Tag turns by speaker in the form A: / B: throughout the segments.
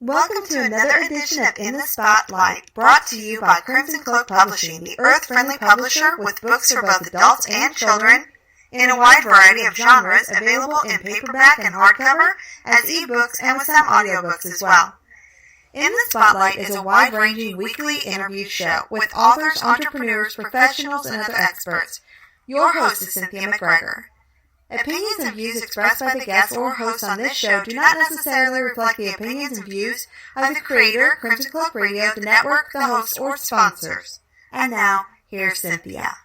A: Welcome to another edition of In the Spotlight, brought to you by Crimson Cloak Publishing, the earth-friendly publisher with books for both adults and children in a wide variety of genres, available in paperback and hardcover, as ebooks, and with some audiobooks as well. In the Spotlight is a wide-ranging weekly interview show with authors, entrepreneurs, professionals, and other experts. Your host is Cynthia McGregor. Opinions and views expressed by the guests or hosts on this show do not necessarily reflect the opinions and views of the creator, Crimson Cloak Radio, the network, the hosts, or sponsors. And now, here's Cynthia.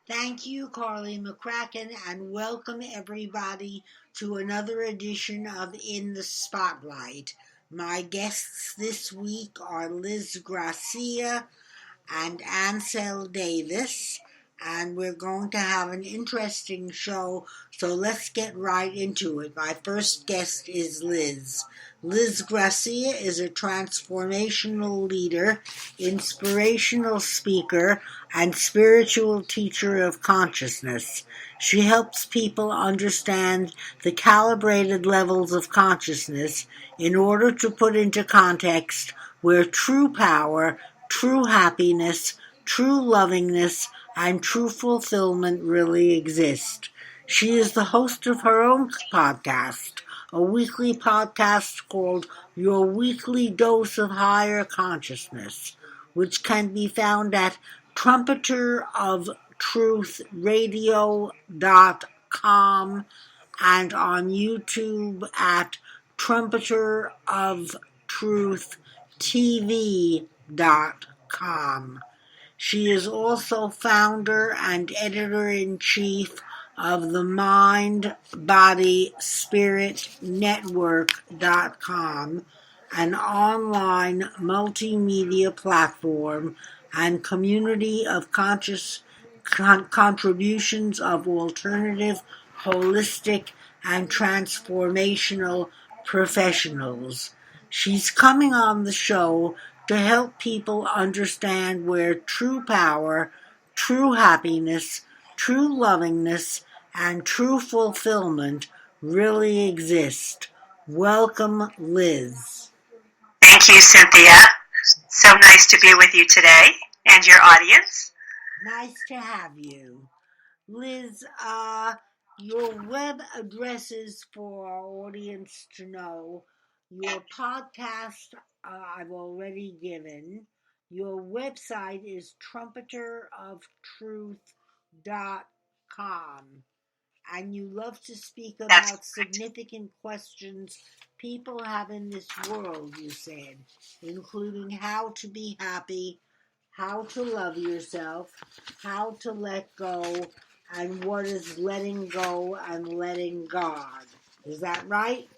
B: Thank you, Carly McCracken, and welcome everybody to another edition of In the Spotlight. My guests this week are Liz Gracia and Ansel Davis. And we're going to have an interesting show, so let's get right into it. My first guest is Liz. Liz Gracia is a transformational leader, inspirational speaker, and spiritual teacher of consciousness. She helps people understand the calibrated levels of consciousness in order to put into context where true power, true happiness, true lovingness, and true fulfillment really exist. She is the host of her own podcast, a weekly podcast called Your Weekly Dose of Higher Consciousness, which can be found at trumpeterofTruthradio.com and on YouTube at trumpeterofTruthTV.com. She is also founder and editor-in-chief of the Mind, Body, Spirit Network.com, an online multimedia platform and community of conscious contributions of alternative, holistic, and transformational professionals. She's coming on the show to help people understand where true power, true happiness, true lovingness, and true fulfillment really exist. Welcome, Liz.
C: Thank you, Cynthia. So nice to be with you today and your audience.
B: Nice to have you. Liz, your web addresses for our audience to know. Your podcast I've already given. Your website is trumpeterofTruth.com. And you love to speak about significant questions people have in this world, you said, including how to be happy, how to love yourself, how to let go, and what is letting go and letting God. Is that right?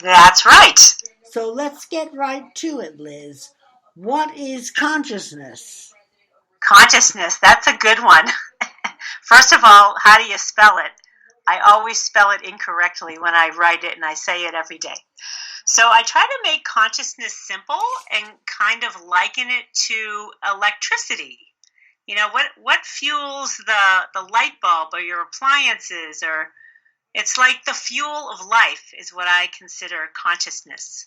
C: That's right.
B: So let's get right to it, Liz. What is consciousness?
C: Consciousness, that's a good one. First of all, how do you spell it? I always spell it incorrectly when I write it, and I say it every day. So I try to make consciousness simple and kind of liken it to electricity. You know, what fuels the light bulb or your appliances, or it's like the fuel of life is what I consider consciousness.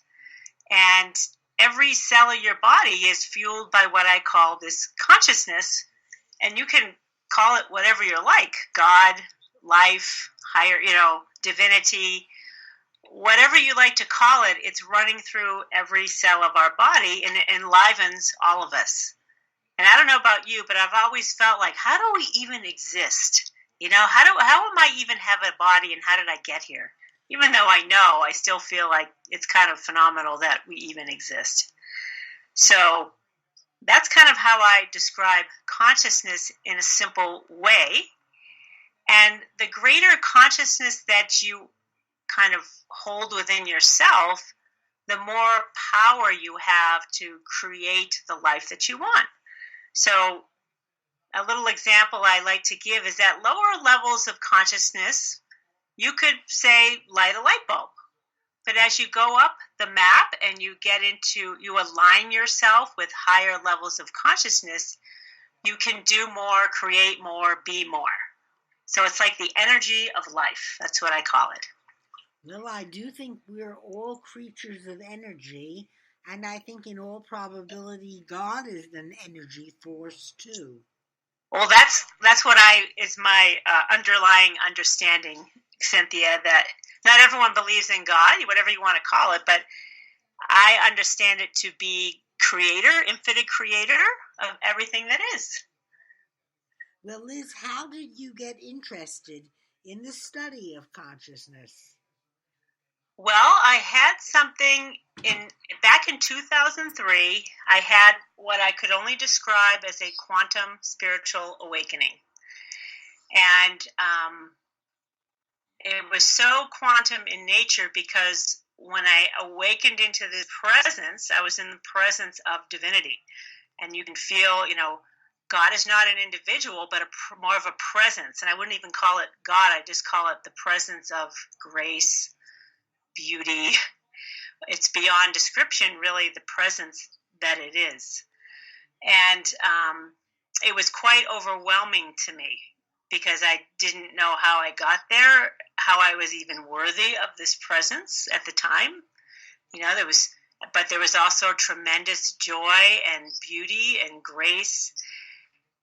C: And every cell of your body is fueled by what I call this consciousness, and you can call it whatever you like, God, life, higher, divinity, whatever you like to call it, it's running through every cell of our body and it enlivens all of us. And I don't know about you, but I've always felt like, how do we even exist? How am I even have a body, and how did I get here? Even though I know, I still feel like it's kind of phenomenal that we even exist. So that's kind of how I describe consciousness in a simple way. And the greater consciousness that you kind of hold within yourself, the more power you have to create the life that you want. So a little example I like to give is that lower levels of consciousness, you could say light a light bulb. But as you go up the map and you you align yourself with higher levels of consciousness, you can do more, create more, be more. So it's like the energy of life. That's what I call it.
B: Well, I do think we're all creatures of energy, And I think in all probability, God is an energy force too.
C: Well, that's what is my underlying understanding, Cynthia, that not everyone believes in God, whatever you want to call it, but I understand it to be creator, infinite creator of everything that is.
B: Well, Liz, how did you get interested in the study of consciousness?
C: Well, I had something back in 2003. I had what I could only describe as a quantum spiritual awakening. And it was so quantum in nature because when I awakened into the presence, I was in the presence of divinity. And you can feel, God is not an individual, but more of a presence. And I wouldn't even call it God. I just call it the presence of grace, beauty. It's beyond description, really, the presence that it is. And it was quite overwhelming to me because I didn't know how I got there, how I was even worthy of this presence at the time. There was also tremendous joy and beauty and grace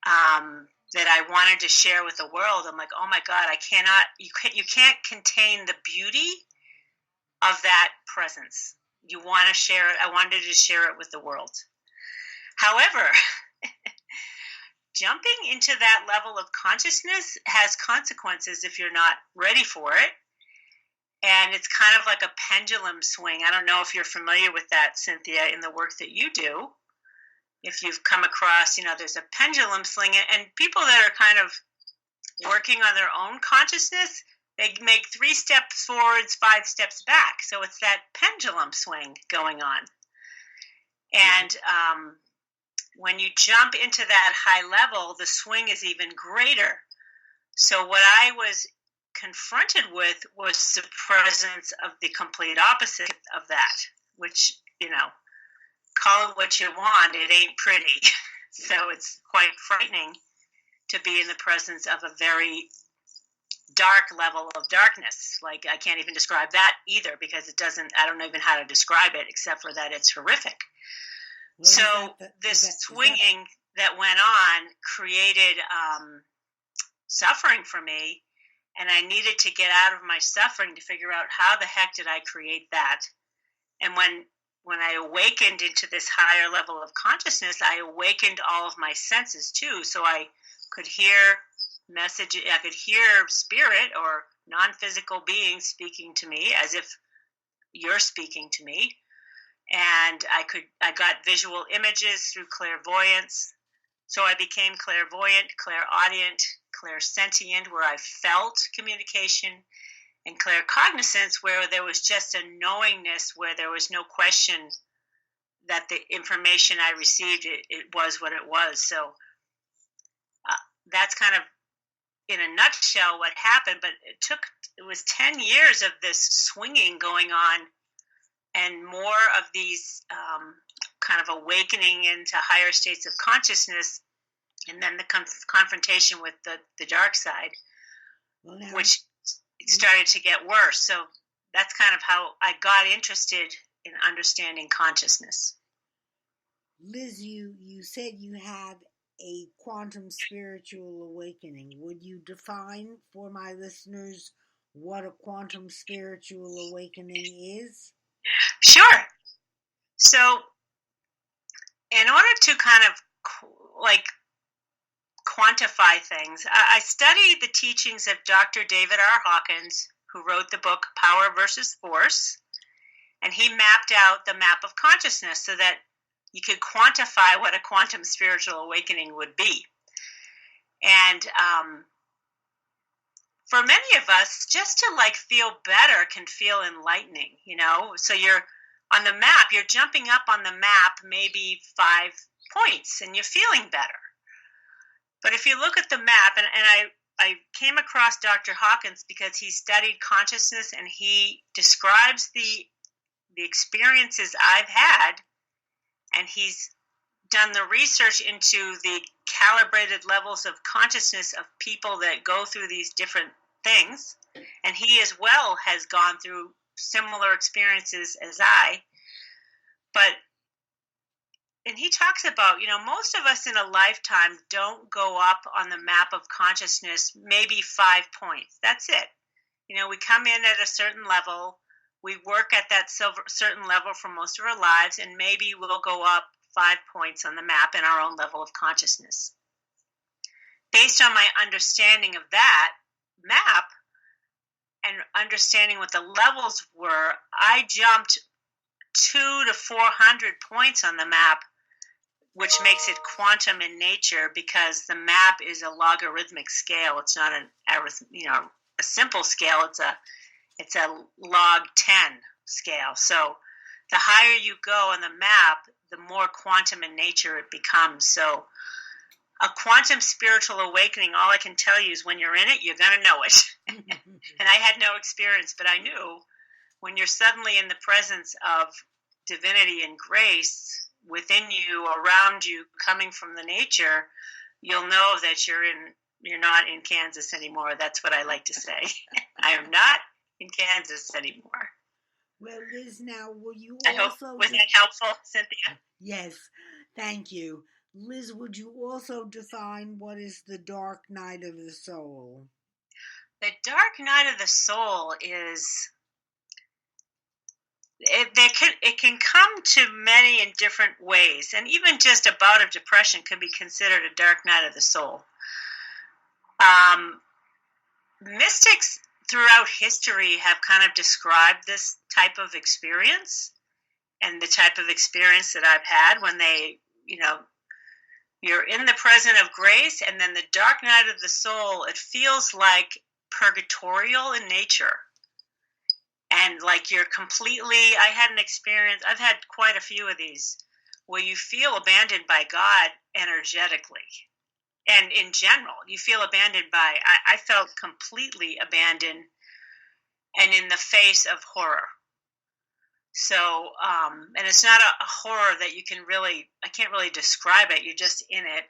C: that I wanted to share with the world. I'm like, oh my God, you can't contain the beauty of that presence. You want to share it. I wanted to share it with the world. However, jumping into that level of consciousness has consequences if you're not ready for it. And it's kind of like a pendulum swing. I don't know if you're familiar with that, Cynthia, in the work that you do. If you've come across, there's a pendulum swing, and people that are kind of working on their own consciousness, they make 3 steps forwards, 5 steps back. So it's that pendulum swing going on. And when you jump into that high level, the swing is even greater. So what I was confronted with was the presence of the complete opposite of that, which, call it what you want, it ain't pretty. So it's quite frightening to be in the presence of a very dark level of darkness. Like, I can't even describe that either because I don't know even how to describe it except for that it's horrific. Well, so this swinging that went on created suffering for me, and I needed to get out of my suffering to figure out how the heck did I create that. And when I awakened into this higher level of consciousness, I awakened all of my senses too. So I could hear messages, I could hear spirit or non-physical beings speaking to me as if you're speaking to me. And I got visual images through clairvoyance. So I became clairvoyant, clairaudient, clairsentient, where I felt communication, and claircognizance, where there was just a knowingness, where there was no question that the information I received, it was what it was. So that's kind of, in a nutshell, what happened. But it was 10 years of this swinging going on, and more of these kind of awakening into higher states of consciousness, and then the confrontation with the dark side, which started to get worse. So that's kind of how I got interested in understanding consciousness.
B: Liz, you said you had a quantum spiritual awakening. Would you define for my listeners what a quantum spiritual awakening is?
C: Sure. So in order to kind of quantify things, I studied the teachings of Dr. David R. Hawkins, who wrote the book Power versus Force, and he mapped out the map of consciousness so that you could quantify what a quantum spiritual awakening would be. And for many of us, just to feel better can feel enlightening, So you're on the map, you're jumping up on the map maybe 5 points and you're feeling better. But if you look at the map, and I came across Dr. Hawkins because he studied consciousness, and he describes the experiences I've had, and he's done the research into the calibrated levels of consciousness of people that go through these different things, and he as well has gone through similar experiences as I. But and he talks about, most of us in a lifetime don't go up on the map of consciousness maybe 5 points. That's it. We come in at a certain level. We work at that certain level for most of our lives, and maybe we'll go up 5 points on the map in our own level of consciousness. Based on my understanding of that map and understanding what the levels were, I jumped 200 to 400 points on the map, which makes it quantum in nature because the map is a logarithmic scale. It's not a simple scale. It's a log 10 scale. So the higher you go on the map, the more quantum in nature it becomes. So a quantum spiritual awakening, all I can tell you is when you're in it, you're going to know it. And I had no experience, but I knew when you're suddenly in the presence of divinity and grace within you, around you, coming from the nature, you'll know that you're not in Kansas anymore. That's what I like to say. I am not in Kansas anymore.
B: Well, Liz, now will you
C: was that helpful, Cynthia?
B: Yes, thank you. Liz, would you also define what is the dark night of the soul?
C: The dark night of the soul is, it can come to many in different ways, and even just a bout of depression can be considered a dark night of the soul. Mystics throughout history have kind of described this type of experience, and the type of experience that I've had when they, you're in the presence of grace, and then the dark night of the soul, it feels like purgatorial in nature. And like you're completely, I had an experience, I've had quite a few of these, where you feel abandoned by God energetically. And in general, you feel abandoned by, I felt completely abandoned and in the face of horror. So, and it's not a horror that you can really, I can't really describe it. You're just in it.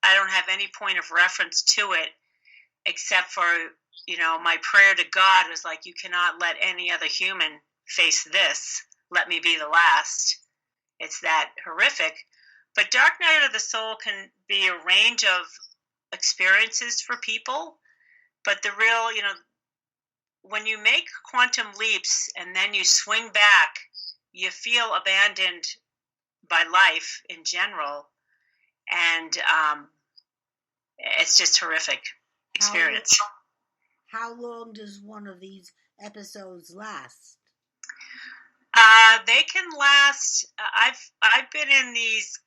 C: I don't have any point of reference to it except for, my prayer to God was like, you cannot let any other human face this. Let me be the last. It's that horrific. But dark night of the soul can be a range of experiences for people. But the real, when you make quantum leaps and then you swing back, you feel abandoned by life in general. And it's just horrific experience.
B: How long does one of these episodes last?
C: They can last. I've been in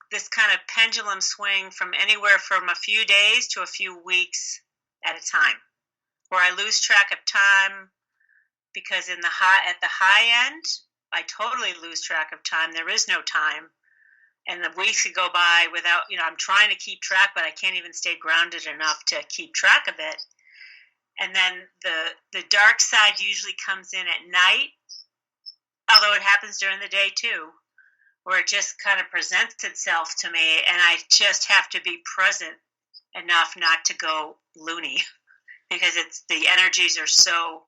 C: this kind of pendulum swing from anywhere from a few days to a few weeks at a time, where I lose track of time because at the high end, I totally lose track of time. There is no time, and the weeks could go by without. I'm trying to keep track, but I can't even stay grounded enough to keep track of it. And then the dark side usually comes in at night, although it happens during the day too, where it just kind of presents itself to me, and I just have to be present enough not to go loony, because the energies are so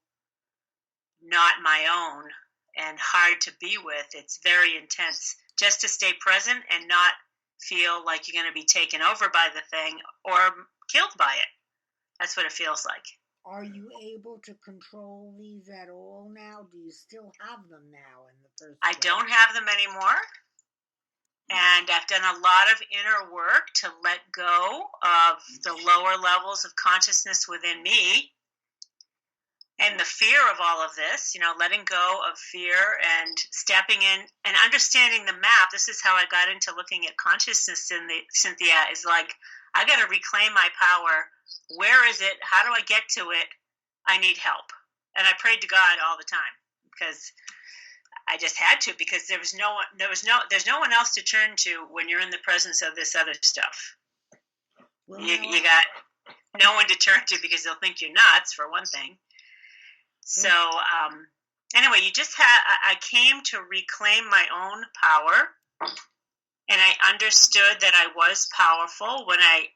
C: not my own and hard to be with. It's very intense just to stay present and not feel like you're going to be taken over by the thing or killed by it. That's what it feels like.
B: Are you able to control these at all now? Do you still have them now in the first place?
C: I don't have them anymore. And I've done a lot of inner work to let go of the lower levels of consciousness within me and the fear of all of this, letting go of fear and stepping in and understanding the map. This is how I got into looking at consciousness, Cynthia, is like, I got to reclaim my power. Where is it? How do I get to it? I need help. And I prayed to God all the time because I just had to, because there's no one else to turn to when you're in the presence of this other stuff. Well, you got no one to turn to because they'll think you're nuts, for one thing. So anyway, I came to reclaim my own power, and I understood that I was powerful when I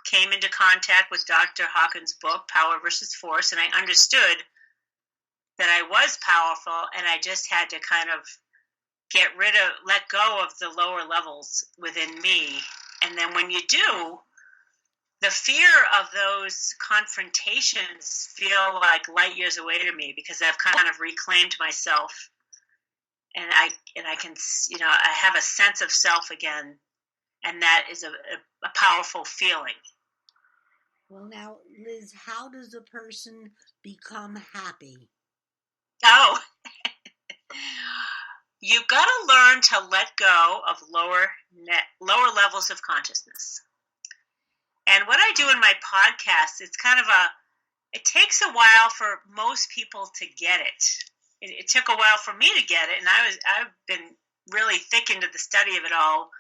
C: came into contact with Dr. Hawkins' book, Power versus Force, and I understood that I was powerful, and I just had to kind of let go of the lower levels within me. And then when you do, the fear of those confrontations feel like light years away to me, because I've kind of reclaimed myself, and I can, I have a sense of self again, and that is a powerful feeling.
B: Well, now, Liz, how does a person become happy?
C: Oh, you've got to learn to let go of lower levels of consciousness. And what I do in my podcast, it takes a while for most people to get it. It took a while for me to get it, and I've been really thick into the study of it all.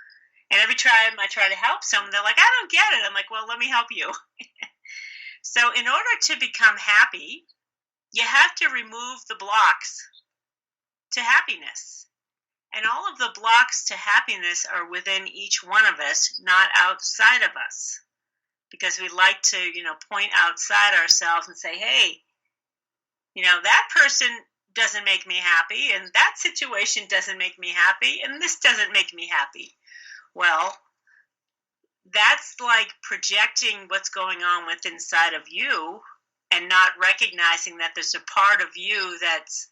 C: And every time I try to help someone, they're like, I don't get it. I'm like, well, let me help you. So in order to become happy, you have to remove the blocks to happiness. And all of the blocks to happiness are within each one of us, not outside of us. Because we like to, point outside ourselves and say, hey, that person doesn't make me happy, and that situation doesn't make me happy, and this doesn't make me happy. Well, that's like projecting what's going on within inside of you and not recognizing that there's a part of you that's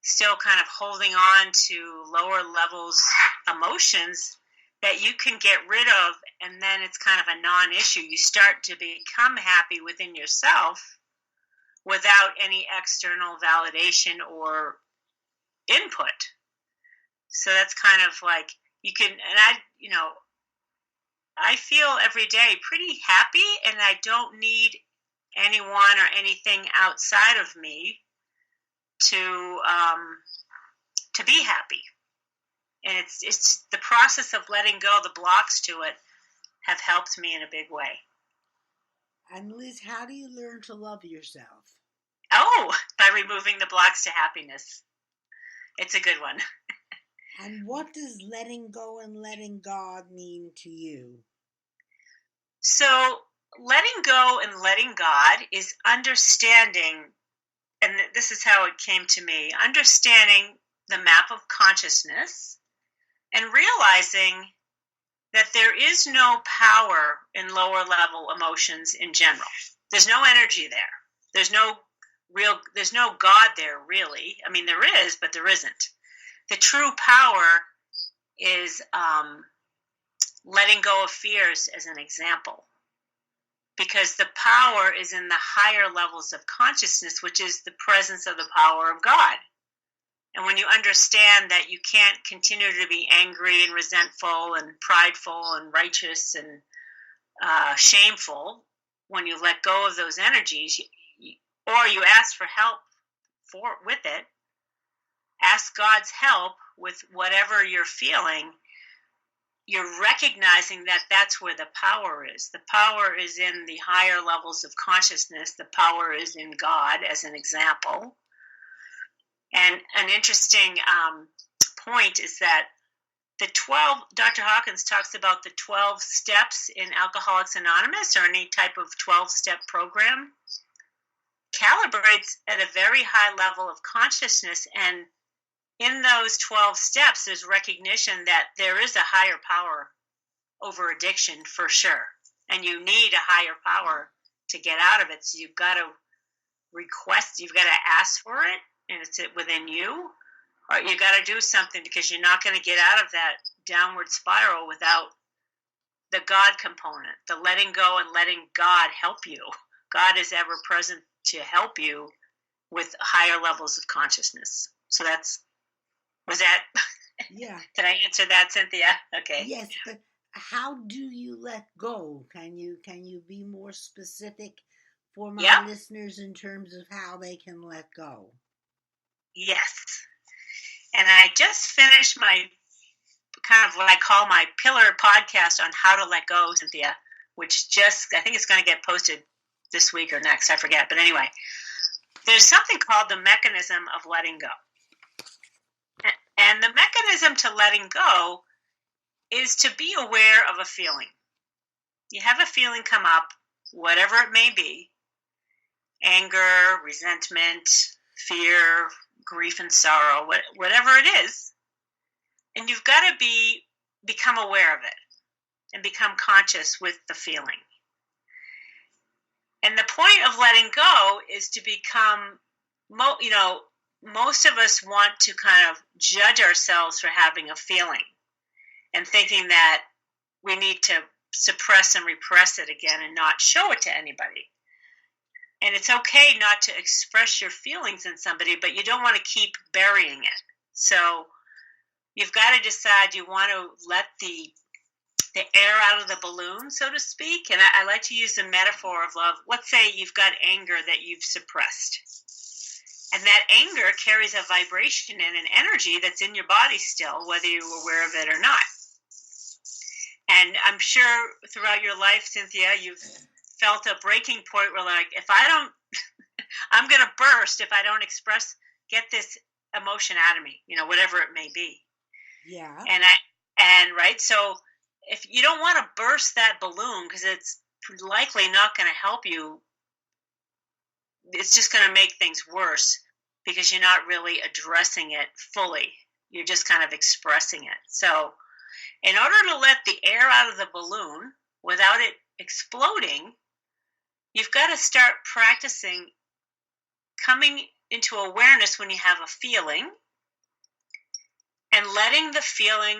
C: still kind of holding on to lower levels emotions that you can get rid of, and then it's kind of a non-issue. You start to become happy within yourself without any external validation or input. So that's kind of like I feel every day pretty happy, and I don't need anyone or anything outside of me to be happy. And it's the process of letting go the blocks to it have helped me in a big way.
B: And Liz, how do you learn to love yourself?
C: Oh, by removing the blocks to happiness. It's a good one.
B: And what does letting go and letting God mean to you?
C: So letting go and letting God is understanding, and this is how it came to me, understanding the map of consciousness and realizing that there is no power in lower level emotions in general. There's no energy there. There's no God there, really. I mean, there is, but there isn't. The true power is letting go of fears, as an example, because the power is in the higher levels of consciousness, which is the presence of the power of God. And when you understand that you can't continue to be angry and resentful and prideful and righteous and shameful, when you let go of those energies, or you ask for help with it, ask God's help with whatever you're feeling, you're recognizing that that's where the power is. The power is in the higher levels of consciousness. The power is in God, as an example. And an interesting point is that Dr. Hawkins talks about the 12 steps in Alcoholics Anonymous, or any type of 12-step program, calibrates at a very high level of consciousness. And in those 12 steps, there's recognition that there is a higher power over addiction for sure. And you need a higher power to get out of it. So you've got to you've got to ask for it, and it's within you, or you got to do something, because you're not going to get out of that downward spiral without the God component, the letting go and letting God help you. God is ever present to help you with higher levels of consciousness. So
B: Yeah.
C: Did I answer that, Cynthia? Okay.
B: Yes, but how do you let go? Can you be more specific for my listeners in terms of how they can let go?
C: Yes. And I just finished my kind of what I call my pillar podcast on how to let go, Cynthia, which I think it's going to get posted this week or next. I forget. But anyway, there's something called the mechanism of letting go. And the mechanism to letting go is to be aware of a feeling. You have a feeling come up, whatever it may be, anger, resentment, fear, grief and sorrow, whatever it is. And you've got to become aware of it and become conscious with the feeling. And the point of letting go is to become, most of us want to kind of judge ourselves for having a feeling and thinking that we need to suppress and repress it again and not show it to anybody. And it's okay not to express your feelings in somebody, but you don't want to keep burying it. So you've got to decide you want to let the air out of the balloon, so to speak. And I like to use the metaphor of love. Let's say you've got anger that you've suppressed. And that anger carries a vibration and an energy that's in your body still, whether you're aware of it or not. And I'm sure throughout your life, Cynthia, you've felt a breaking point where, like, if I don't, I'm going to burst if I don't get this emotion out of me, whatever it may be.
B: Yeah.
C: And right, so if you don't want to burst that balloon, because it's likely not going to help you, it's just going to make things worse because you're not really addressing it fully. You're just kind of expressing it. So in order to let the air out of the balloon without it exploding, you've got to start practicing coming into awareness when you have a feeling and letting the feeling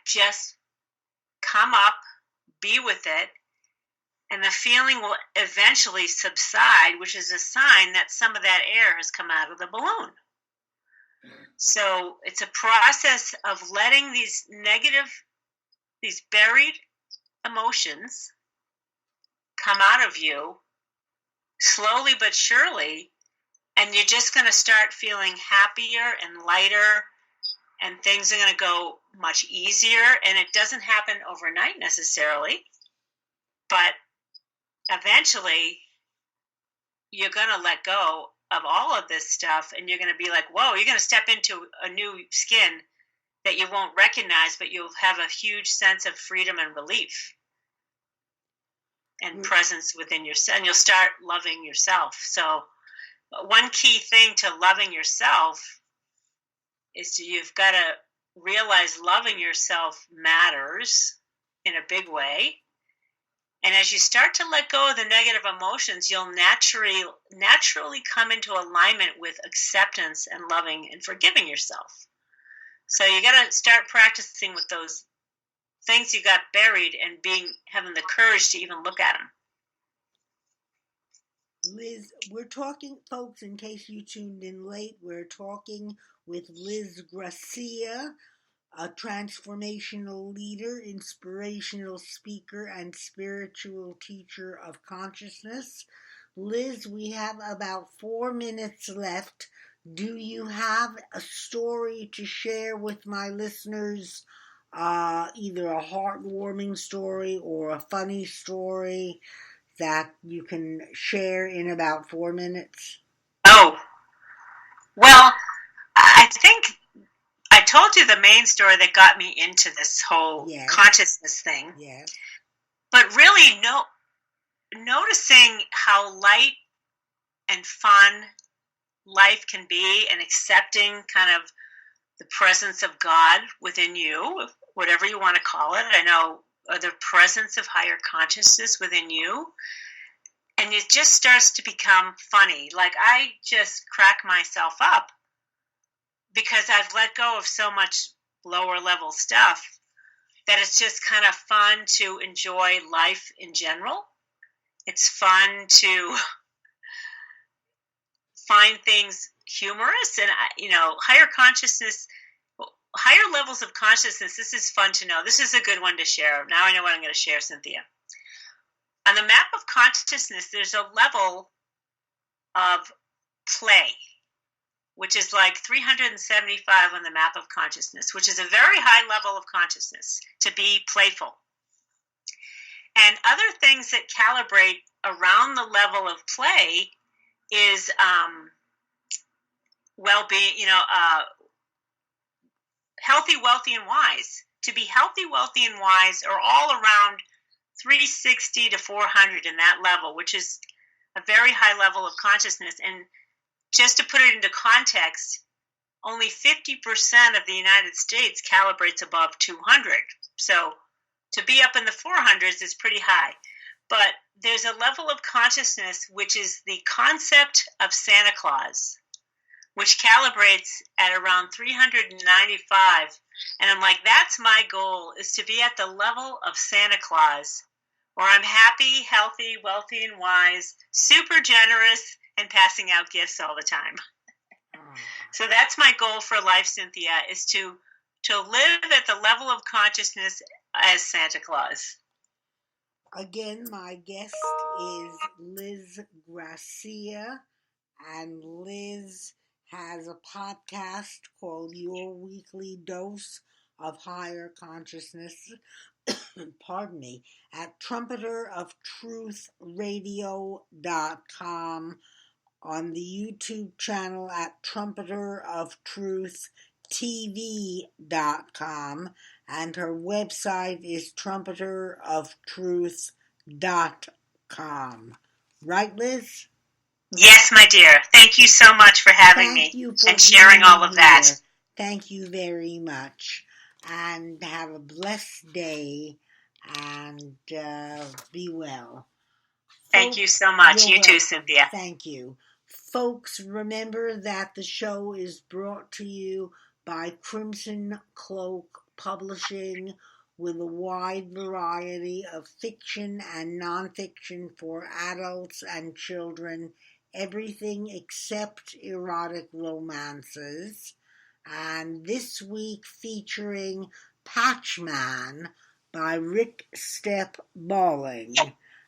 C: just come up, be with it, and the feeling will eventually subside, which is a sign that some of that air has come out of the balloon. So it's a process of letting these buried emotions come out of you slowly but surely, and you're just going to start feeling happier and lighter, and things are going to go much easier. And it doesn't happen overnight necessarily, but eventually you're going to let go of all of this stuff, and you're going to be like, whoa, you're going to step into a new skin that you won't recognize, but you'll have a huge sense of freedom and relief and presence within yourself, and you'll start loving yourself. So one key thing to loving yourself is you've got to realize loving yourself matters in a big way. And as you start to let go of the negative emotions, you'll naturally come into alignment with acceptance and loving and forgiving yourself. So you got to start practicing with those things you got buried and having the courage to even look at them.
B: Liz, we're talking, folks, in case you tuned in late, we're talking with Liz Gracia, a transformational leader, inspirational speaker, and spiritual teacher of consciousness. Liz, we have about 4 minutes left. Do you have a story to share with my listeners? Either a heartwarming story or a funny story that you can share in about 4 minutes?
C: Oh, well, I think I told you the main story that got me into this whole consciousness thing.
B: Yes.
C: But really, noticing how light and fun life can be, and accepting kind of the presence of God within you, whatever you want to call it. I know the presence of higher consciousness within you. And it just starts to become funny. Like, I just crack myself up because I've let go of so much lower level stuff that it's just kind of fun to enjoy life in general. It's fun to find things humorous, and higher consciousness, higher levels of consciousness. This is fun to know. This is a good one to share. Now I know what I'm going to share, Cynthia. On the map of consciousness, there's a level of play, which is like 375 on the map of consciousness, which is a very high level of consciousness, to be playful. And other things that calibrate around the level of play is well-being, healthy, wealthy, and wise. To be healthy, wealthy, and wise are all around 360 to 400 in that level, which is a very high level of consciousness. And just to put it into context, only 50% of the United States calibrates above 200. So to be up in the 400s is pretty high. But there's a level of consciousness which is the concept of Santa Claus, which calibrates at around 395. And I'm like, that's my goal, is to be at the level of Santa Claus, where I'm happy, healthy, wealthy, and wise, super generous, and passing out gifts all the time. So that's my goal for life, Cynthia, is to live at the level of consciousness as Santa Claus.
B: Again, my guest is Liz Gracia, and Liz has a podcast called Your Weekly Dose of Higher Consciousness, pardon me, at trumpeteroftruthradio.com, on the YouTube channel at trumpeteroftruth.tv.com, and her website is trumpeteroftruth.com. Right, Liz?
C: Yes, my dear. Thank you so much for having me and sharing all of that.
B: Thank you very much. And have a blessed day, and be well.
C: Thank you so much. You too, Cynthia.
B: Thank you. Folks, remember that the show is brought to you by Crimson Cloak Publishing, with a wide variety of fiction and nonfiction for adults and children, everything except erotic romances. And this week featuring Patchman by Rick Step Balling.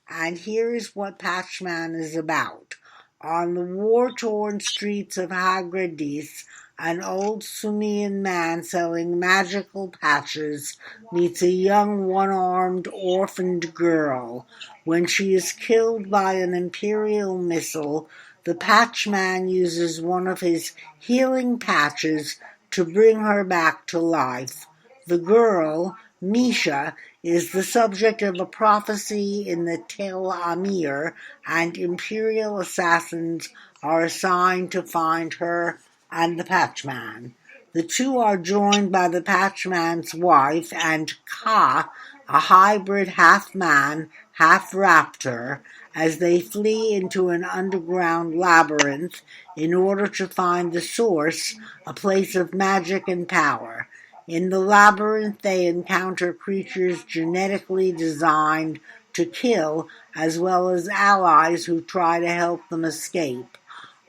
B: And here's what Patchman is about. On the war-torn streets of Hagradis, an old Sumean man selling magical patches meets a young one-armed orphaned girl. When she is killed by an Imperial missile, the Patchman uses one of his healing patches to bring her back to life. The girl, Misha, is the subject of a prophecy in the Tel Amir, and Imperial assassins are assigned to find her and the Patchman. The two are joined by the Patchman's wife and Ka, a hybrid half-man, half-raptor, as they flee into an underground labyrinth in order to find the source, a place of magic and power. In the labyrinth, they encounter creatures genetically designed to kill, as well as allies who try to help them escape.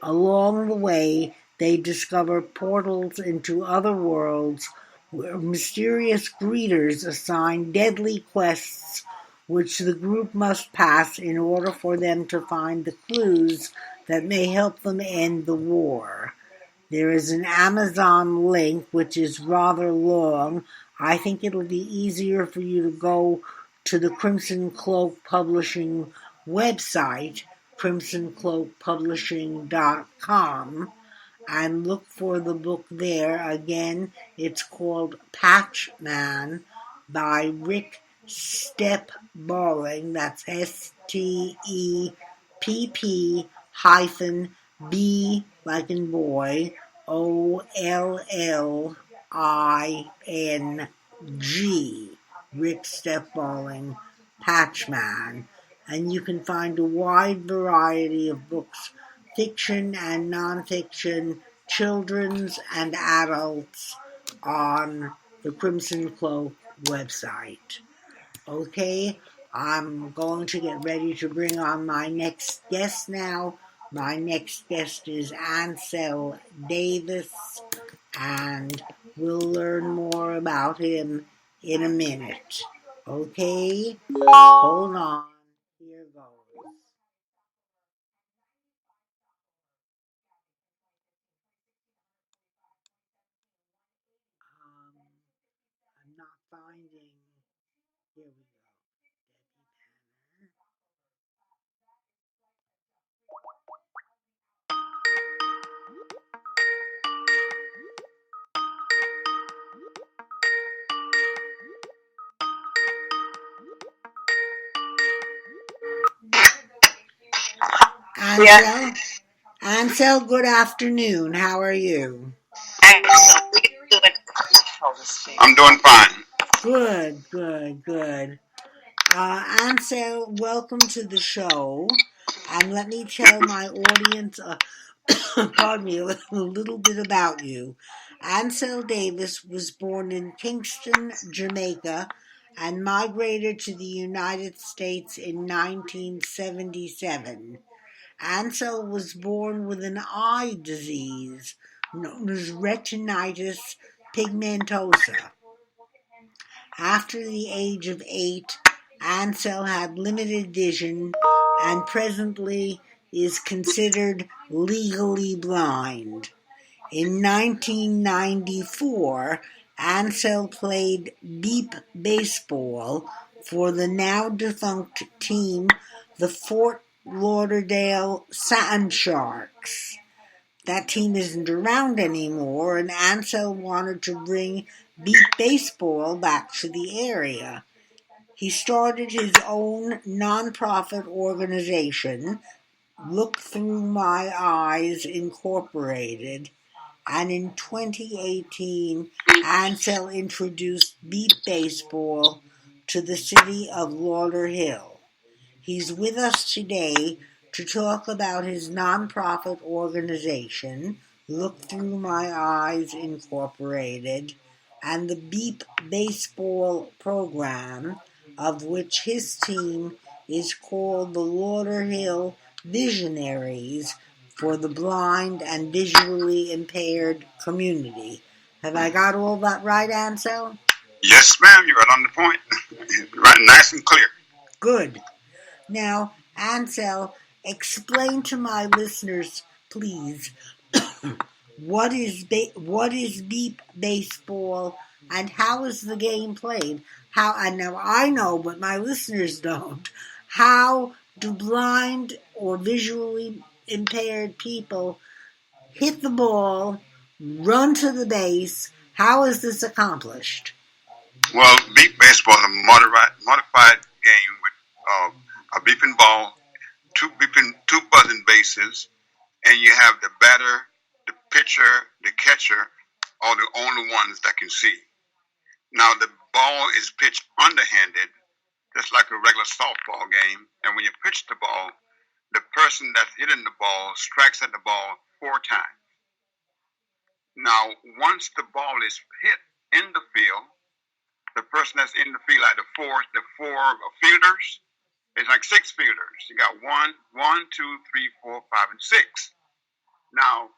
B: Along the way, they discover portals into other worlds where mysterious greeters assign deadly quests which the group must pass in order for them to find the clues that may help them end the war. There is an Amazon link, which is rather long. I think it'll be easier for you to go to the Crimson Cloak Publishing website, crimsoncloakpublishing.com, and look for the book there. Again, it's called Patchman by Rick Step Balling. That's STEPP-B like in boy, OLLING, Rick Step Balling, Patchman. And you can find a wide variety of books, fiction and nonfiction, children's and adults, on the Crimson Cloak website. Okay, I'm going to get ready to bring on my next guest now. My next guest is Ansel Davis, and we'll learn more about him in a minute. Okay, hold on. Here goes. I'm not finding. Here we go. Ansel, good afternoon. How are you?
C: Okay, so we're doing.
D: I'm doing fine.
B: Good. Ansel, welcome to the show. And let me tell my audience, pardon me, a little bit about you. Ansel Davis was born in Kingston, Jamaica, and migrated to the United States in 1977. Ansel was born with an eye disease known as retinitis pigmentosa. After the age of 8, Ansel had limited vision and presently is considered legally blind. In 1994, Ansel played beep baseball for the now defunct team, the Fort Lauderdale Sand Sharks. That team isn't around anymore, and Ansel wanted to bring beep baseball back to the area. He started his own nonprofit organization, Look Through My Eyes Incorporated, and in 2018, Ansel introduced beep baseball to the city of Lauderhill. He's with us today to talk about his nonprofit organization, Look Through My Eyes Incorporated, and the Beep Baseball program, of which his team is called the Lauderhill Visionaries for the blind and visually impaired community. Have I got all that right, Ansel?
D: Yes, ma'am. You're right on the point. Right, nice and clear.
B: Good. Now, Ansel, explain to my listeners, please, what is beep baseball and how is the game played? And now I know, but my listeners don't. How do blind or visually impaired people hit the ball, run to the base? How is this accomplished?
D: Well, beep baseball is a modified game with a beeping ball, two buzzing bases, and you have the batter, the pitcher, the catcher, are the only ones that can see. Now the ball is pitched underhanded, just like a regular softball game, and when you pitch the ball, the person that's hitting the ball strikes at the ball 4 times. Now, once the ball is hit in the field, the person that's in the field, like the four fielders, it's like 6 fielders. You got one, two, three, 4, 5, and 6. Now,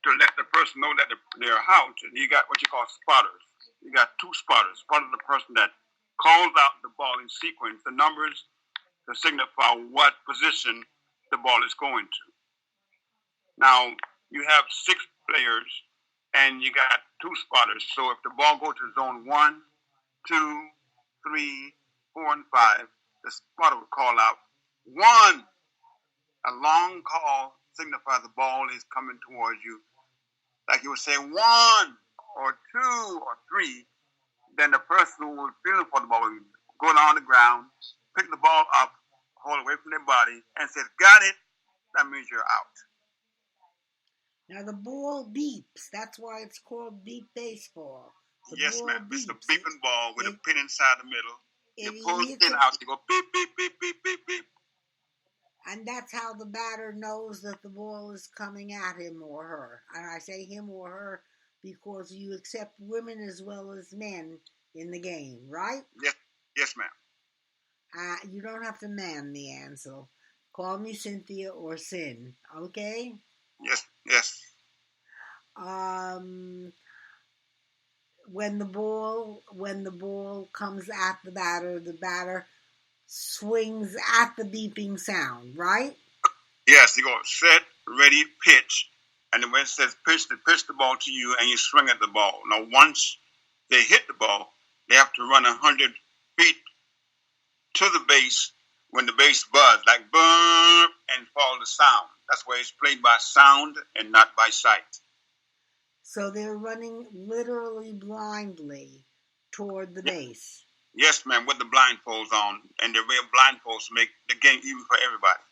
D: to let the person know that they're out, you got what you call spotters. You got 2 spotters. Spotter the person that calls out the ball in sequence, the numbers to signify what position the ball is going to. Now, you have 6 players, and you got 2 spotters. So if the ball goes to zone 1, 2, 3, 4, and 5, the spotter would call out 1. A long call signifies the ball is coming towards you. Like you would say 1 or 2 or 3, then the person who was feeling for the ball would go down the ground, pick the ball up, hold it away from their body, and says, got it, that means you're out.
B: Now the ball beeps. That's why it's called beep baseball.
D: Yes, ma'am. It's the beeping ball with a pin inside the middle. You pull the pin out, you go beep, beep, beep, beep, beep, beep.
B: And that's how the batter knows that the ball is coming at him or her. And I say him or her because you accept women as well as men in the game, right?
D: Yes, ma'am.
B: You don't have to man me, Ansel. Call me Cynthia or Sin, okay?
D: Yes.
B: When the ball comes at the batter swings at the beeping sound, right?
D: Yes, you go set, ready, pitch, and then when it says pitch, they pitch the ball to you, and you swing at the ball. Now, once they hit the ball, they have to run 100 feet to the base. When the base buzz, like boom, and follow the sound. That's why it's played by sound and not by sight.
B: So they're running literally blindly toward the base.
D: Yes, ma'am, with the blindfolds on. And they wear blindfolds to make the game even for everybody.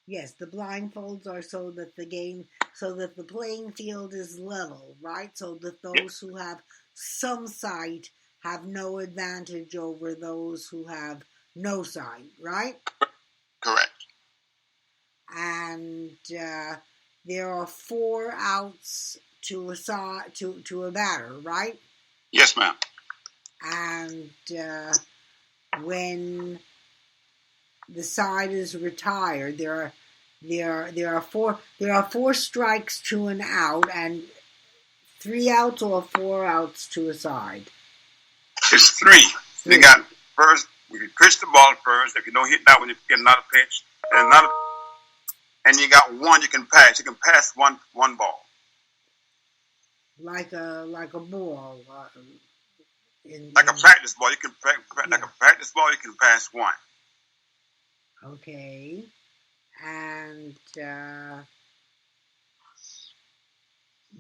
B: Yes, the blindfolds are so that the playing field is level, right? So that
D: Yes,
B: those who have some sight have no advantage over those who have no sight, right?
D: correct.
B: And there are 4 outs to a to a batter, right?
D: Yes, ma'am.
B: And when the side is retired, there are 4 strikes to an out, and 3 outs or 4 outs to a side.
D: It's three. You
B: 3.
D: got first. You pitch the ball first. If you don't hit that one, you get another pitch and another. And you got one you can pass. You can pass one ball.
B: Like a ball.
D: Like a practice ball, you can like
B: Yeah.
D: a practice ball. You can pass one.
B: Okay. And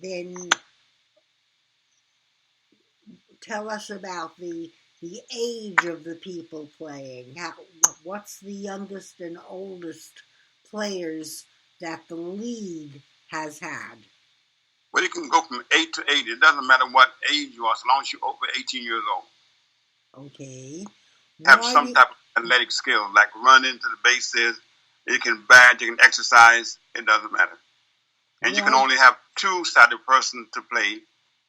B: then tell us about the age of the people playing. What's the youngest and oldest players that the league has had?
D: Well, you can go from 8 to 80. It doesn't matter what age you are, as long as you're over 18 years old.
B: Okay.
D: Have
B: Why
D: some
B: do
D: type of athletic skill, like run into the bases. You can bat, you can exercise. It doesn't matter. And you can
B: why
D: only have two-sided person to play,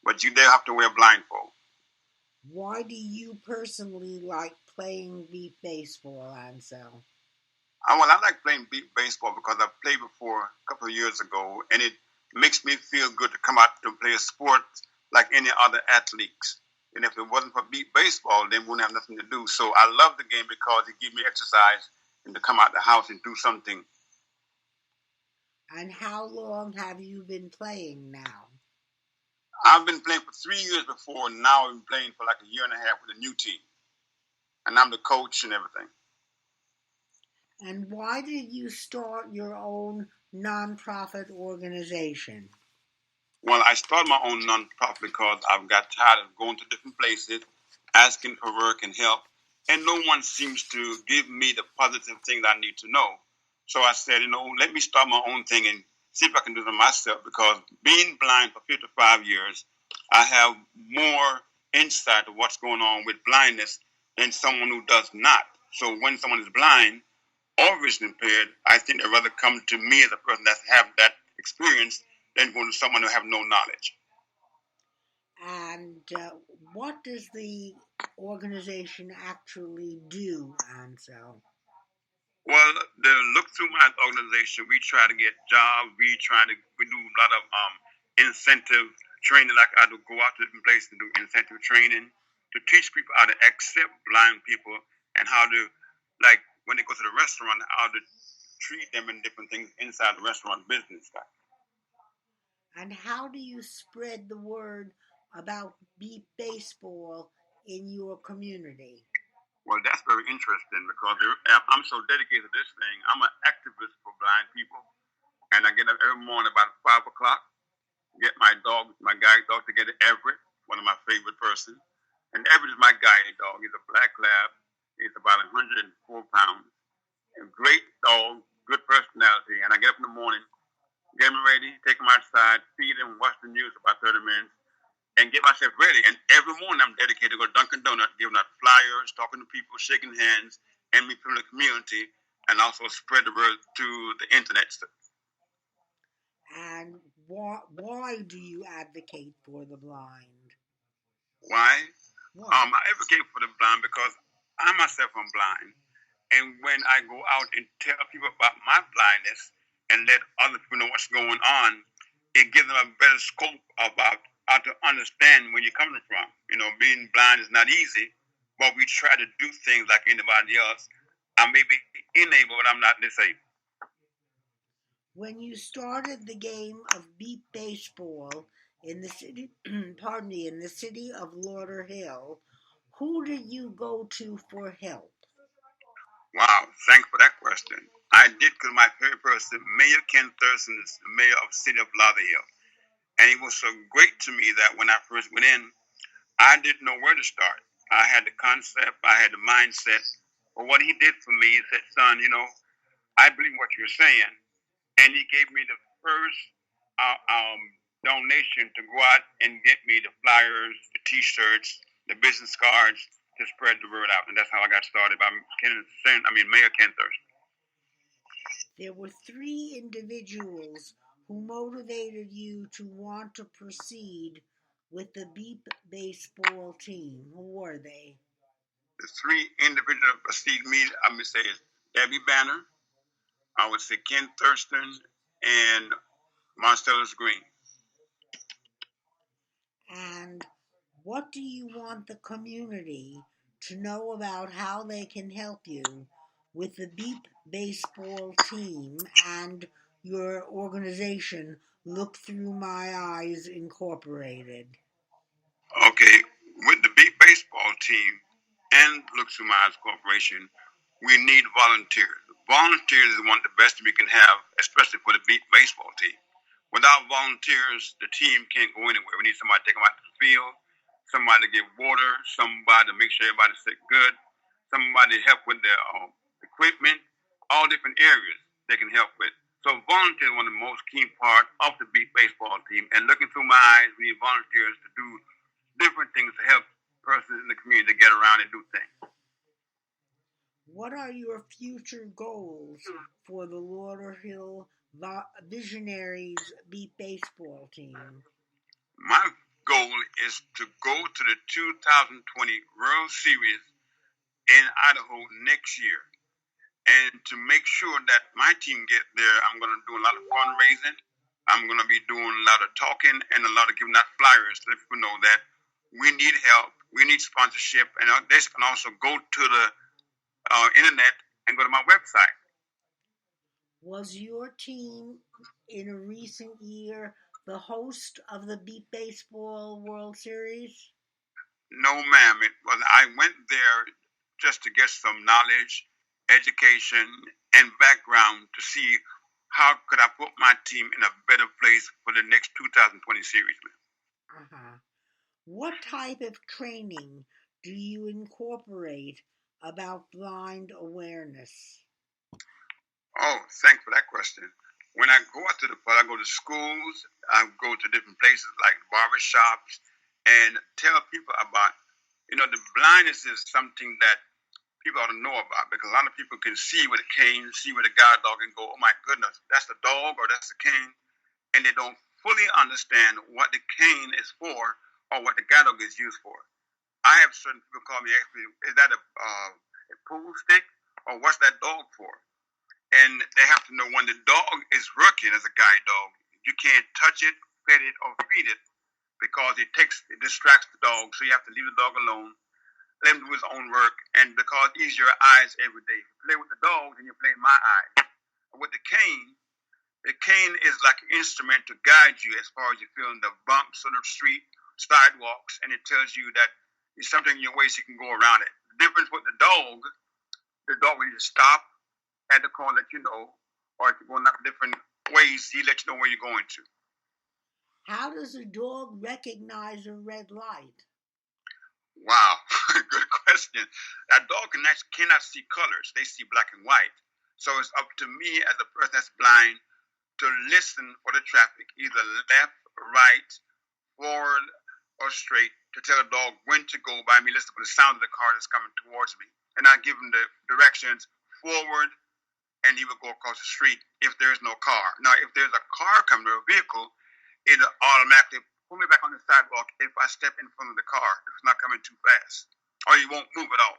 D: but they have to wear blindfold.
B: why do you personally like playing beat baseball, Ansel?
D: I like playing beat baseball because I played before a couple of years ago, and it makes me feel good to come out to play a sport like any other athletes. And if it wasn't for beat baseball, then we wouldn't have nothing to do. So I love the game because it gives me exercise and to come out the house and do something.
B: And how long have you been playing now?
D: I've been playing for 3 years before, and now I'm playing for like a year and a half with a new team. And I'm the coach and everything.
B: And why did you start your own nonprofit organization?
D: Well, I started my own nonprofit because I've got tired of going to different places, asking for work and help, and no one seems to give me the positive things I need to know. So I said, let me start my own thing and see if I can do it myself because being blind for 55 years, I have more insight of what's going on with blindness than someone who does not. So when someone is blind or vision impaired, I think they'd rather come to me as a person that have that experience than going to someone who have no knowledge.
B: And what does the organization actually do, Ansel?
D: Well, look through my organization, we try to get jobs. We do a lot of incentive training. Like I do go out to different places and do incentive training to teach people how to accept blind people and how to, like when they go to the restaurant, how to treat them and different things inside the restaurant business.
B: And how do you spread the word about beat baseball in your community?
D: Well, that's very interesting because I'm so dedicated to this thing. I'm an activist for blind people, and I get up every morning about 5 o'clock. Get my guide dog together, Everett, one of my favorite persons. And Everett is my guide dog. He's a black lab. He's about 104 pounds. A great dog, good personality. And I get up in the morning, get him ready, take him outside, feed him, watch the news for about 30 minutes, and get myself ready. And every morning I'm dedicated to go to Dunkin' Donuts, giving out flyers, talking to people, shaking hands, and meet people in the community, and also spread the word to the internet.
B: And why do you advocate for the blind?
D: Why?
B: Why?
D: I advocate for the blind because I myself am blind. And when I go out and tell people about my blindness and let other people know what's going on, it gives them a better scope about how to understand where you're coming from. Being blind is not easy, but we try to do things like anybody else. I may be enabled, but I'm not disabled.
B: When you started the game of beat baseball in the city, pardon me, in the city of Lauderhill, who did you go to for help?
D: Wow, thanks for that question. I did because my favorite person, Mayor Ken Thurston, is the mayor of the city of Lauderdale. And it was so great to me that when I first went in, I didn't know where to start. I had the concept, I had the mindset. But what he did for me, he said, son, I believe what you're saying, and he gave me the first donation to go out and get me the flyers, the T-shirts, the business cards to spread the word out, and that's how I got started by Mayor Ken Thurston.
B: There were 3 individuals who motivated you to want to proceed with the Beep baseball team. Who were they?
D: The 3 individuals that preceded me, I'm going to say, is Debbie Banner, I would say Ken Thurston, and Marcellus Green.
B: And what do you want the community to know about how they can help you with the Beep baseball team and your organization, Look Through My Eyes Incorporated?
D: Okay, with the Beat Baseball team and Look Through My Eyes Corporation, we need volunteers. Volunteers is one of the best we can have, especially for the Beat Baseball team. Without volunteers, the team can't go anywhere. We need somebody to take them out to the field, somebody to give water, somebody to make sure everybody's good, somebody to help with their equipment, all different areas they can help with. So volunteers is one of the most key part of the Beat Baseball team. And Looking Through My Eyes, we need volunteers to do different things to help persons in the community to get around and do things.
B: What are your future goals for the Lauderhill Visionaries Beat baseball team?
D: My goal is to go to the 2020 World Series in Idaho next year. And to make sure that my team get there, I'm going to do a lot of fundraising. I'm going to be doing a lot of talking and a lot of giving out flyers to let people know that we need help, we need sponsorship, and they can also go to the internet and go to my website.
B: Was your team in a recent year the host of the Beat Baseball World Series?
D: No, ma'am. I went there just to get some knowledge, education, and background to see how could I put my team in a better place for the next 2020 series, ma'am.
B: Uh-huh. What type of training do you incorporate about blind awareness?
D: Oh, thanks for that question. When I go out to I go to schools, I go to different places like barber shops, and tell people about, the blindness is something that people ought to know about, because a lot of people can see with a cane, see with a guide dog, and go, oh my goodness, that's the dog or that's the cane, and they don't fully understand what the cane is for or what the guide dog is used for. I have certain people call me, ask me, is that a pool stick or what's that dog for? And they have to know when the dog is working as a guide dog, you can't touch it, pet it, or feed it because it distracts the dog. So you have to leave the dog alone, let him do his own work, and because it's your eyes every day. If you play with the dog, then you're playing my eyes. With the cane is like an instrument to guide you as far as you feel in the bumps on the street, sidewalks, and it tells you that there's something in your way so you can go around it. The difference with the dog will either stop at the corner, let you know, or if you're going up different ways, he let you know where you're going to.
B: How does a dog recognize a red light?
D: Wow, good question. A dog cannot see colors. They see black and white. So it's up to me as a person that's blind to listen for the traffic, either left, right, forward, or straight, to tell a dog when to go by me, listen for the sound of the car that's coming towards me. And I give him the directions forward, and he will go across the street if there is no car. Now, if there's a car coming, or a vehicle, it'll automatically pull me back on the sidewalk if I step in front of the car, if it's not coming too fast, or he won't move at all.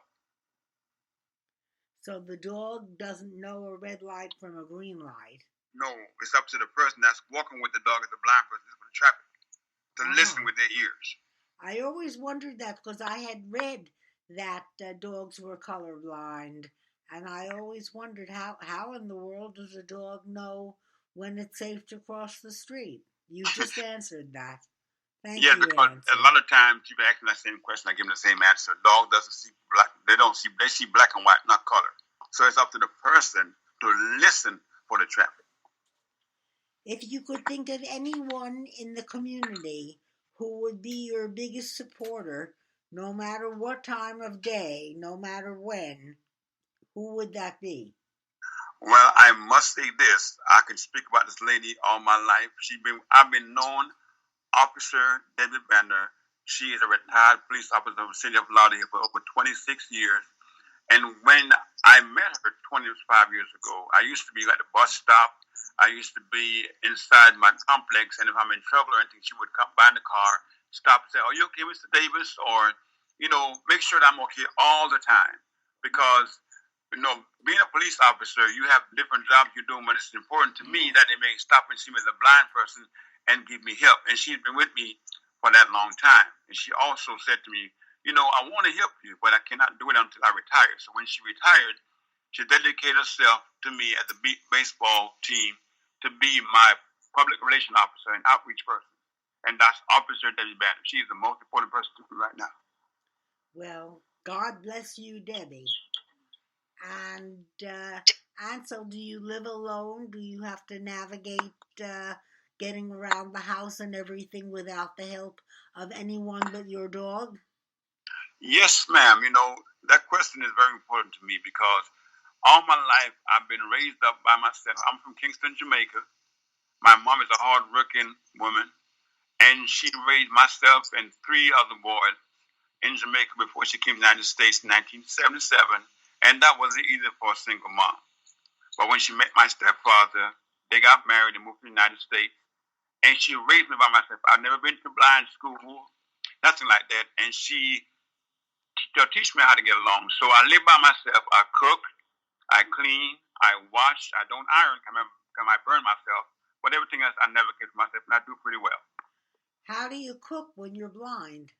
B: So the dog doesn't know a red light from a green light?
D: No, it's up to the person that's walking with the dog as a blind person for the traffic to listen with their ears.
B: I always wondered that because I had read that dogs were colorblind, and I always wondered how in the world does a dog know when it's safe to cross the street? You just answered that. Thank you,
D: because
B: Ansel.
D: A lot of times people ask me that same question, I give them the same answer. Dog doesn't see black. They see black and white, not color. So it's up to the person to listen for the traffic.
B: If you could think of anyone in the community who would be your biggest supporter, no matter what time of day, no matter when, who would that be?
D: Well, I must say this. I can speak about this lady all my life. I've been known Officer Debbie Banner. She is a retired police officer of the city of Lauderdale for over 26 years. And when I met her 25 years ago, I used to be at the bus stop. I used to be inside my complex, and if I'm in trouble or anything, she would come by in the car, stop and say, "Are you okay, Mr. Davis?" Or, make sure that I'm okay all the time. Because, being a police officer, you have different jobs you're doing, but it's important to me that they may stop and see me as a blind person and give me help. And she's been with me for that long time. And she also said to me, I want to help you, but I cannot do it until I retire. So when she retired, she dedicated herself to me as a baseball team to be my public relation officer and outreach person. And that's Officer Debbie Banner. She's the most important person to me right now.
B: Well, God bless you, Debbie. And Ansel, do you live alone? Do you have to navigate getting around the house and everything without the help of anyone but your dog?
D: Yes, ma'am. That question is very important to me because all my life I've been raised up by myself. I'm from Kingston, Jamaica. My mom is a hard-working woman, and she raised myself and three other boys in Jamaica before she came to the United States in 1977, and that wasn't easy for a single mom. But when she met my stepfather, they got married and moved to the United States, and she raised me by myself. I've never been to blind school, nothing like that, and she teach me how to get along. So I live by myself. I cook, I clean, I wash. I don't iron because I burn myself. But everything else, I never get myself, and I do pretty well.
B: How do you cook when you're blind?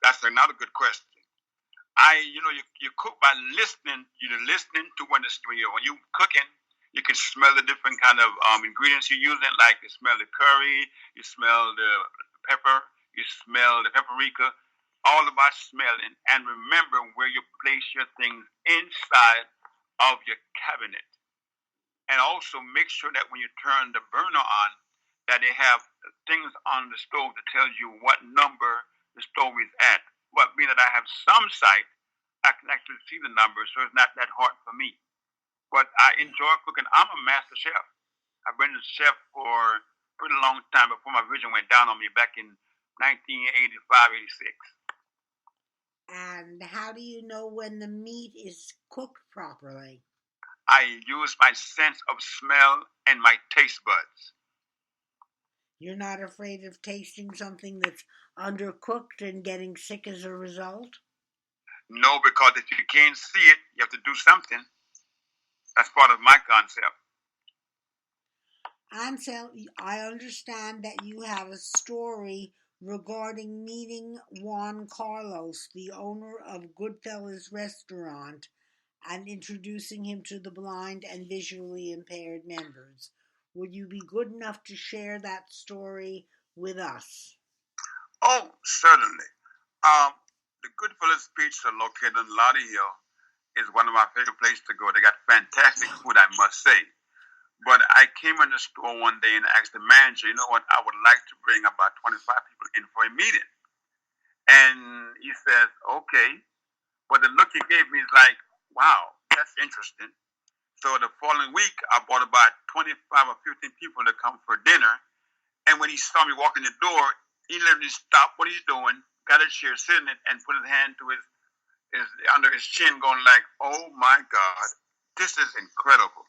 D: That's another good question. You cook by listening. You're listening to when you're cooking, you can smell the different kind of ingredients you're using. Like you smell the curry, you smell the pepper, you smell the paprika. All about smelling, and remember where you place your things inside of your cabinet. And also make sure that when you turn the burner on, that they have things on the stove that tells you what number the stove is at. But being that I have some sight, I can actually see the numbers, so it's not that hard for me. But I enjoy cooking. I'm a master chef. I've been a chef for a pretty long time before my vision went down on me back in 1985, 86.
B: And how do you know when the meat is cooked properly?
D: I use my sense of smell and my taste buds.
B: You're not afraid of tasting something that's undercooked and getting sick as a result?
D: No, because if you can't see it, you have to do something. That's part of my concept.
B: Ansel, I understand that you have a story regarding meeting Juan Carlos, the owner of Goodfellas Restaurant, and introducing him to the blind and visually impaired members. Would you be good enough to share that story with us?
D: Oh, certainly. The Goodfellas Pizza located in Lottie Hill is one of my favorite places to go. They got fantastic food, I must say. But I came in the store one day and asked the manager, you know what, I would like to bring about 25 people in for a meeting. And he says, okay. But the look he gave me is like, wow, that's interesting. So the following week, I brought about 25 or 15 people to come for dinner. And when he saw me walk in the door, he literally stopped what he's doing, got a chair, sitting it, and put his hand to his under his chin, going like, "Oh my God, this is incredible."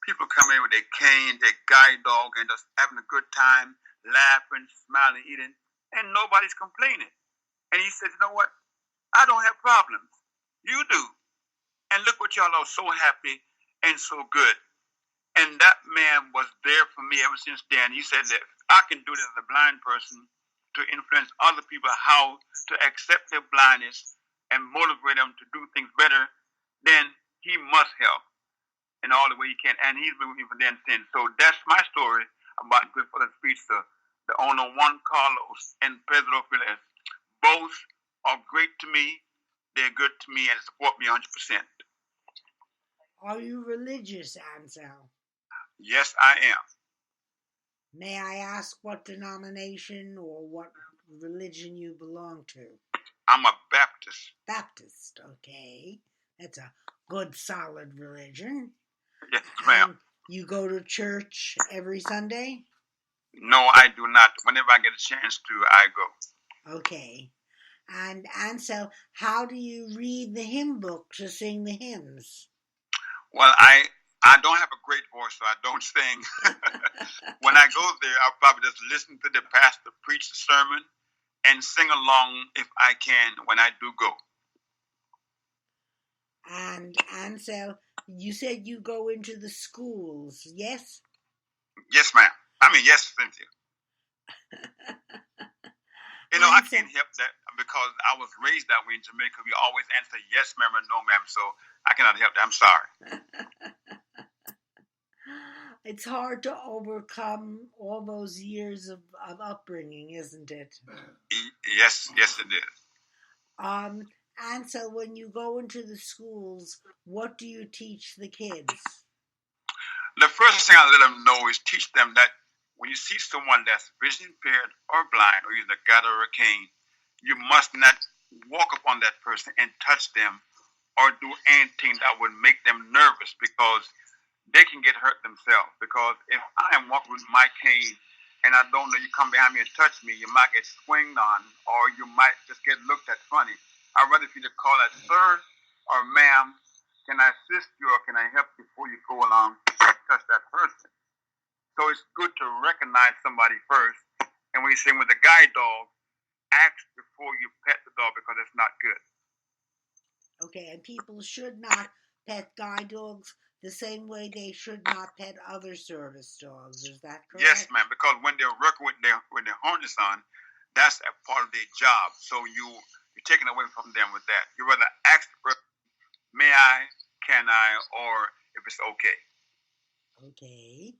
D: People come in with their cane, their guide dog, and just having a good time, laughing, smiling, eating, and nobody's complaining. And he said, "You know what? I don't have problems. You do. And look what y'all are so happy and so good." And that man was there for me ever since then. He said that I can do this as a blind person to influence other people how to accept their blindness and motivate them to do things better, then he must help in all the way he can. And he's been with me for then since. So that's my story about Goodfellas Pizza. The owner, Juan Carlos and Pedro Feliz, both are great to me. They're good to me and support me 100%.
B: Are you religious, Ansel?
D: Yes, I am.
B: May I ask what denomination or what religion you belong to?
D: I'm a Baptist.
B: Baptist, okay. That's a good, solid religion.
D: Yes, ma'am.
B: And you go to church every Sunday?
D: No, I do not. Whenever I get a chance to, I go.
B: Okay. And Ansel, how do you read the hymn book to sing the hymns?
D: Well, I don't have a great voice, so I don't sing. When I go there, I'll probably just listen to the pastor preach the sermon and sing along if I can when I do go.
B: And Ansel, you said you go into the schools, yes?
D: Yes, ma'am. Yes, Cynthia. I can't help that because I was raised that way in Jamaica. We always answer yes, ma'am, or no, ma'am. So I cannot help that. I'm sorry.
B: It's hard to overcome all those years of upbringing, isn't it?
D: Yes, it is.
B: Ansel, when you go into the schools, what do you teach the kids?
D: The first thing I let them know is teach them that when you see someone that's vision impaired or blind or using a guide or a cane, you must not walk upon that person and touch them or do anything that would make them nervous because they can get hurt themselves. Because if I am walking with my cane and I don't know, you come behind me and touch me, you might get swinged on or you might just get looked at funny. I'd rather for you to call that sir or ma'am, can I assist you or can I help you before you go along and touch that person? So it's good to recognize somebody first. And when you sing with a guide dog, ask before you pet the dog because it's not good.
B: Okay, and people should not pet guide dogs the same way they should not pet other service dogs. Is that correct?
D: Yes, ma'am, because when they're working with their harness on, that's a part of their job. So you're taking away from them with that. You rather ask the person, may I, can I, or if it's okay.
B: Okay.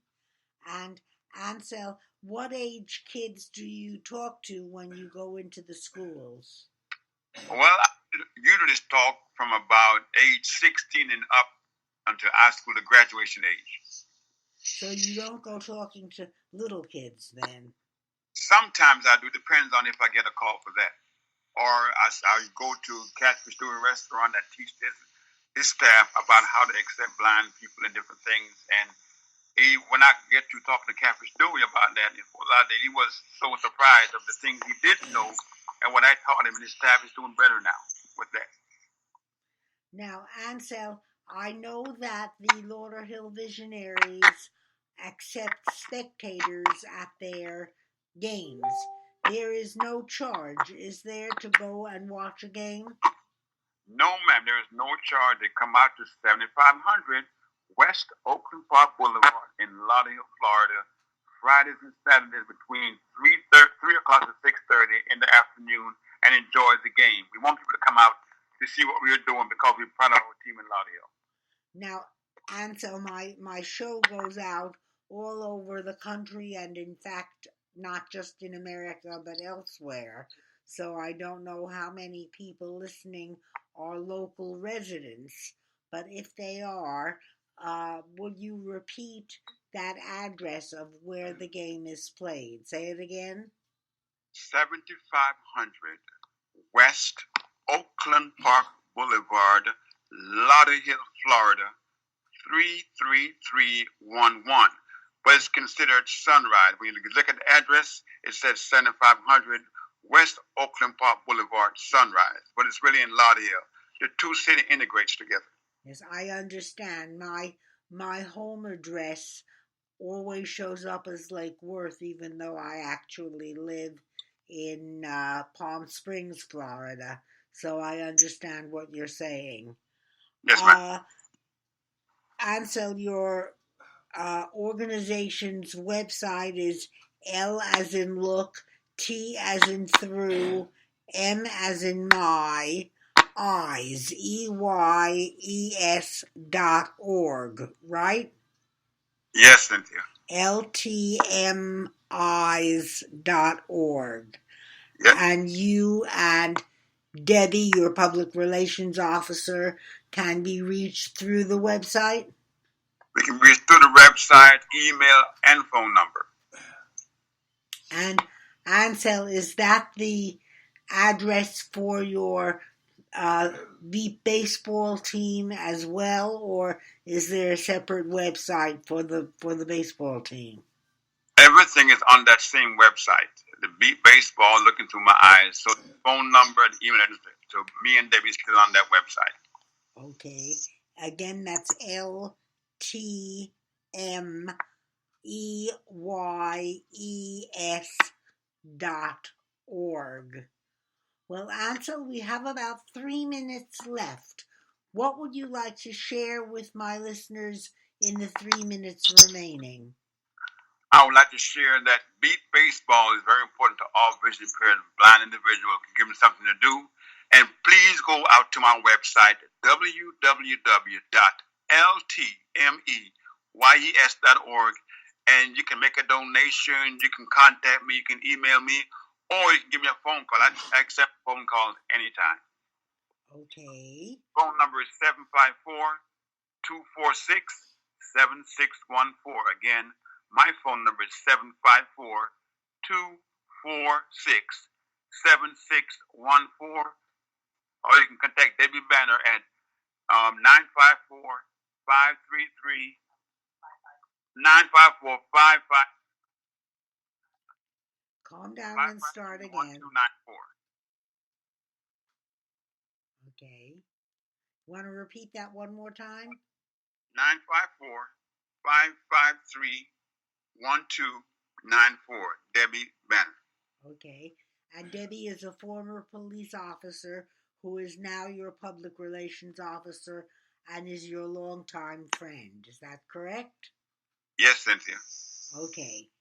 B: And Ansel, what age kids do you talk to when you go into the schools?
D: Well, I usually talk from about age 16 and up until high school, the graduation age.
B: So you don't go talking to little kids then?
D: Sometimes I do. Depends on if I get a call for that. Or I go to Catfish Stewie restaurant that teach his staff about how to accept blind people and different things. And when I get to talking to Catfish Stewie about that, he was so surprised of the things he didn't know and what I taught him, and his staff is doing better now with that.
B: Now, Ansel, I know that the Lauderhill Visionaries accept spectators at their games. There is no charge, is there, to go and watch a game?
D: No, ma'am, there is no charge. They come out to 7500 West Oakland Park Boulevard in Lauderhill, Florida, Fridays and Saturdays between 3 o'clock to 6:30 in the afternoon and enjoy the game. We want people to come out to see what we're doing because we're proud of our team in Lauderhill.
B: Now, Ansel, my show goes out all over the country and, in fact, not just in America but elsewhere. So I don't know how many people listening are local residents. But if they are, would you repeat that address of where the game is played? Say it again.
D: 7500 West Oakland Park Boulevard, Lauderhill, Florida, 33311. But it's considered Sunrise. When you look at the address, it says 7500 West Oakland Park Boulevard, Sunrise. But it's really in Lauderhill. The two cities integrates together.
B: Yes, I understand. My home address always shows up as Lake Worth, even though I actually live in Palm Springs, Florida. So I understand what you're saying.
D: Yes, ma'am.
B: Ansel, your organization's website is L as in look, T as in through, M as in my, eyes, EYES.org, right?
D: Yes, Cynthia.
B: LTMeyes.org.
D: Yep.
B: And you and Debbie, your public relations officer, can be reached through the website?
D: We can reach through the website, email, and phone number.
B: And Ansel, is that the address for your Beat baseball team as well, or is there a separate website for the baseball team?
D: Everything is on that same website. The Beat Baseball, looking through my eyes. So the phone number, the email address. So me and Debbie's still on that website.
B: Okay. Again, that's LTMEYES.org. Well, Ansel, we have about 3 minutes left. What would you like to share with my listeners in the 3 minutes remaining?
D: I would like to share that Beat Baseball is very important to all visually impaired blind individuals. Give them something to do. And please go out to my website, www.ltmeyes.org, and you can make a donation. You can contact me. You can email me, or you can give me a phone call. I accept phone calls anytime.
B: Okay.
D: Phone number is 754-246-7614. Again, my phone number is 754-246-7614. Or you can contact Debbie Banner at 954-533-954-55.
B: Calm down and start again.
D: 1294.
B: Okay. Want to repeat that one more time?
D: 954-553-1294. Debbie Banner.
B: Okay. And Debbie is a former police officer who is now your public relations officer and is your longtime friend. Is that correct?
D: Yes, Cynthia.
B: Okay.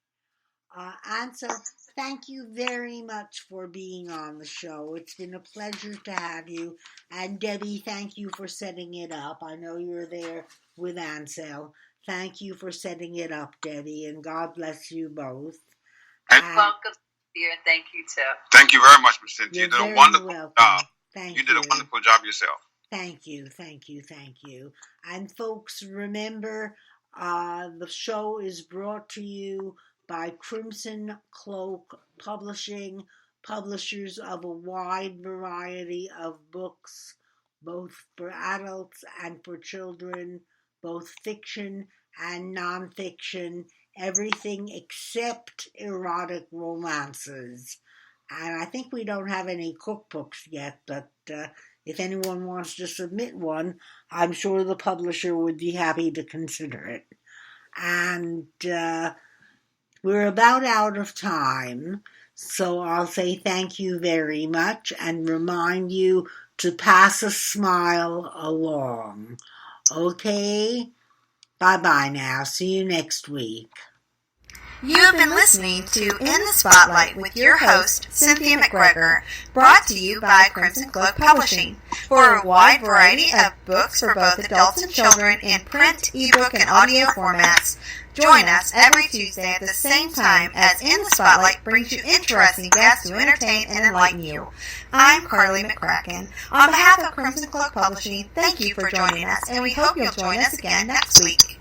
B: Ansel, thank you very much for being on the show. It's been a pleasure to have you. And Debbie, thank you for setting it up. I know you're there with Ansel. Thank you for setting it up, Debbie, and God bless you both.
C: You're welcome, dear. Thank you, too.
D: Thank you very much, Ms. Cynthia. You did a wonderful job.
B: Thank
D: you did a wonderful job yourself.
B: Thank you. And folks, remember, the show is brought to you by Crimson Cloak Publishing, publishers of a wide variety of books, both for adults and for children, both fiction and nonfiction, everything except erotic romances. And I think we don't have any cookbooks yet, but if anyone wants to submit one, I'm sure the publisher would be happy to consider it. And we're about out of time, so I'll say thank you very much and remind you to pass a smile along. Okay? Bye-bye now. See you next week.
A: You have been listening to In the Spotlight with your host, Cynthia McGregor, brought to you by Crimson Cloak Publishing. For a wide variety of books for both adults and children in print, ebook, and audio formats, join us every Tuesday at the same time as In the Spotlight brings you interesting guests to entertain and enlighten you. I'm Carly McCracken. On behalf of Crimson Cloak Publishing, thank you for joining us, and we hope you'll join us again next week.